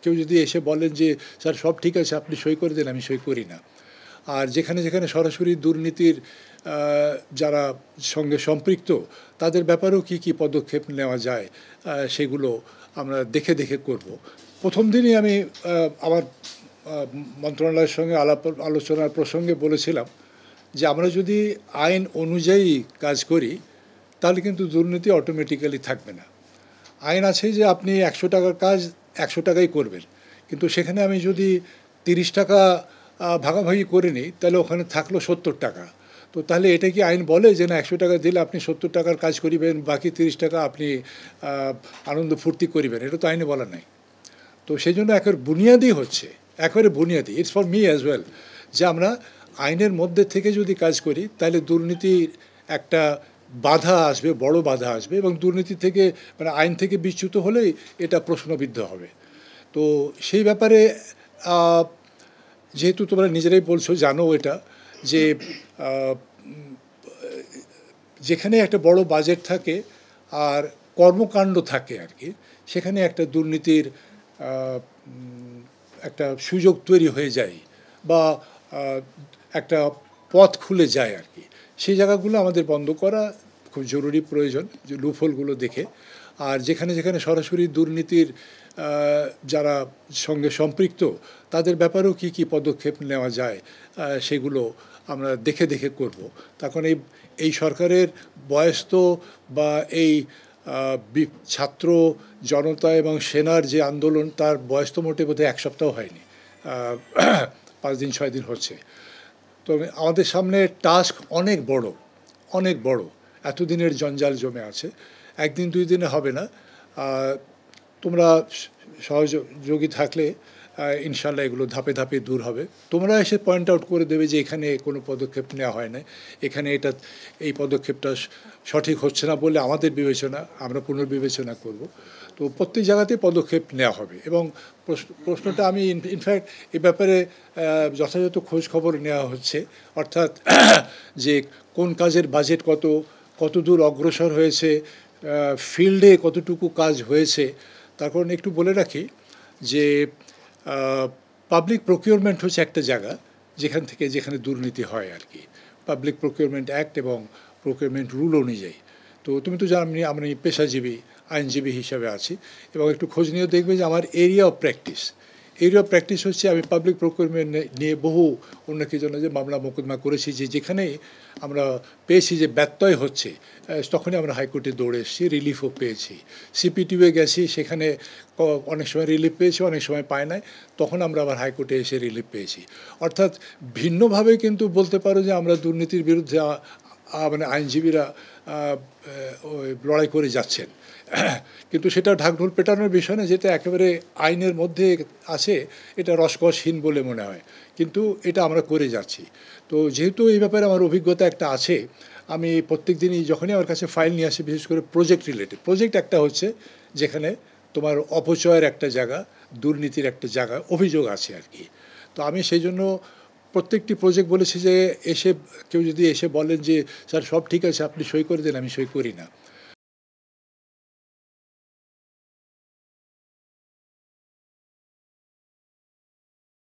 কেউ যদি এসে বলেন যে স্যার সব ঠিক আছে আপনি সই করে দেন, আমি সই করি না। আর যেখানে যেখানে সরাসরি দুর্নীতির যারা সঙ্গে সম্পৃক্ত তাদের ব্যাপারেও কি পদক্ষেপ নেওয়া যায় সেগুলো আমরা দেখে দেখে করব। প্রথম দিনই আমি আমার মন্ত্রণালয়ের সঙ্গে আলোচনার প্রসঙ্গে বলেছিলাম যে আমরা যদি আইন অনুযায়ী কাজ করি তাহলে কিন্তু দুর্নীতি অটোমেটিক্যালি থাকবে না। আইন আছে যে আপনি 100 টাকার কাজ 100 টাকাই করবেন, কিন্তু সেখানে আমি যদি 30 টাকা ভাগাভাগি করে নিই তাহলে ওখানে থাকলো 70 টাকা। তো তাহলে এটা কি আইন বলে যে না 100 টাকা দিলে আপনি 70 টাকার কাজ করিবেন, বাকি 30 টাকা আপনি আনন্দ ফুর্তি করিবেন? এটা তো আইনে বলা নাই। তো সেই জন্য একেবারে বুনিয়াদি it's for me as well যে আমরা আইনের মধ্যে থেকে যদি কাজ করি তাহলে দুর্নীতির একটা বাধা আসবে, বড় বাধা আসবে, এবং দুর্নীতি থেকে মানে আইন থেকে বিচ্যুত হলেই এটা প্রশ্নবিদ্ধ হবে। তো সেই ব্যাপারে যেহেতু তোমরা নিজেরাই বলছো, জানো এটা, যে যেখানে একটা বড় বাজেট থাকে আর কর্মকাণ্ড থাকে আর কি, সেখানে একটা দুর্নীতির একটা সুযোগ তৈরি হয়ে যায় বা একটা পথ খুলে যায় আর কি। সেই জায়গাগুলো আমাদের বন্ধ করা খুব জরুরি প্রয়োজন, যে লুফহোলগুলো দেখে। আর যেখানে যেখানে সরাসরি দুর্নীতির যারা সঙ্গে সম্পৃক্ত তাদের ব্যাপারেও কি পদক্ষেপ নেওয়া যায় সেগুলো আমরা দেখে দেখে করব। তখন এই সরকারের বয়স তো বা এই ছাত্র জনতা এবং সেনার যে আন্দোলন, তার বয়স তো মোটে বোধহয় 1 সপ্তাহ হয়নি, 5 দিন 6 দিন হচ্ছে। তো আমাদের সামনে টাস্ক অনেক বড়। এতদিনের জঞ্জাল জমে আছে, একদিন 2 দিনে হবে না। তোমরা সহযোগী থাকলে ইনশাল্লাহ এগুলো ধাপে ধাপে দূর হবে। তোমরা এসে পয়েন্ট আউট করে দেবে যে এখানে কোনো পদক্ষেপ নেওয়া হয় না, এখানে এই পদক্ষেপটা সঠিক হচ্ছে না বলে আমাদের বিবেচনা, আমরা পুনর্বিবেচনা করব। তো প্রত্যেক জায়গাতেই পদক্ষেপ নেওয়া হবে। এবং প্রশ্নটা আমি ইনফ্যাক্ট এ ব্যাপারে যথাযথ খোঁজ খবর নেওয়া হচ্ছে, অর্থাৎ যে কোন কাজের বাজেট কত দূর অগ্রসর হয়েছে, ফিল্ডে কতটুকু কাজ হয়েছে। তার কারণ একটু বলে রাখি যে পাবলিক প্রকিউরমেন্ট হচ্ছে একটা জায়গা যেখানে দুর্নীতি হয় আর কি, পাবলিক প্রকিউরমেন্ট অ্যাক্ট এবং প্রকিউরমেন্ট রুল অনুযায়ী। তো তুমি তো জানো আমি পেশাজীবী আইনজীবী হিসাবে আছি, এবং একটু খোঁজ নিয়ে দেখবে যে আমার এরিয়া অফ প্র্যাকটিস হচ্ছে, আমি পাবলিক প্রকিউরমেন্ট নিয়ে বহু অন্য কি জন্য যে মামলা মোকদ্দমা করেছি, যেখানেই আমরা পেয়েছি যে ব্যত্যয় হচ্ছে তখনই আমরা হাইকোর্টে দৌড়ে এসেছি, রিলিফও পেয়েছি। সিপিটিউয়ে গেছি, সেখানে অনেক সময় রিলিফ পেয়েছি, অনেক সময় পায় নাই, তখন আমরা আবার হাইকোর্টে এসে রিলিফ পেয়েছি। অর্থাৎ ভিন্নভাবে কিন্তু বলতে পারো যে আমরা দুর্নীতির বিরুদ্ধে মানে আইনজীবীরা লড়াই করে যাচ্ছেন। কিন্তু সেটা ঢাকঢোল পেটানোর বিষয় না, যেটা একেবারে আইনের মধ্যে আছে, এটা রসকসহীন বলে মনে হয়, কিন্তু এটা আমরা করে যাচ্ছি। তো যেহেতু এই ব্যাপারে আমার অভিজ্ঞতা একটা আছে, আমি প্রত্যেক দিনই যখনই আমার কাছে ফাইল নিয়ে আসি, বিশেষ করে প্রজেক্ট একটা হচ্ছে যেখানে তোমার অপচয়ের একটা জায়গা, দুর্নীতির একটা জায়গা, অভিযোগ আছে আর কি। তো আমি সেই জন্য প্রত্যেকটি প্রজেক্ট বলেছি যে কেউ যদি এসে বলেন যে স্যার সব ঠিক আছে আপনি সই করে দেন, আমি সই করি না।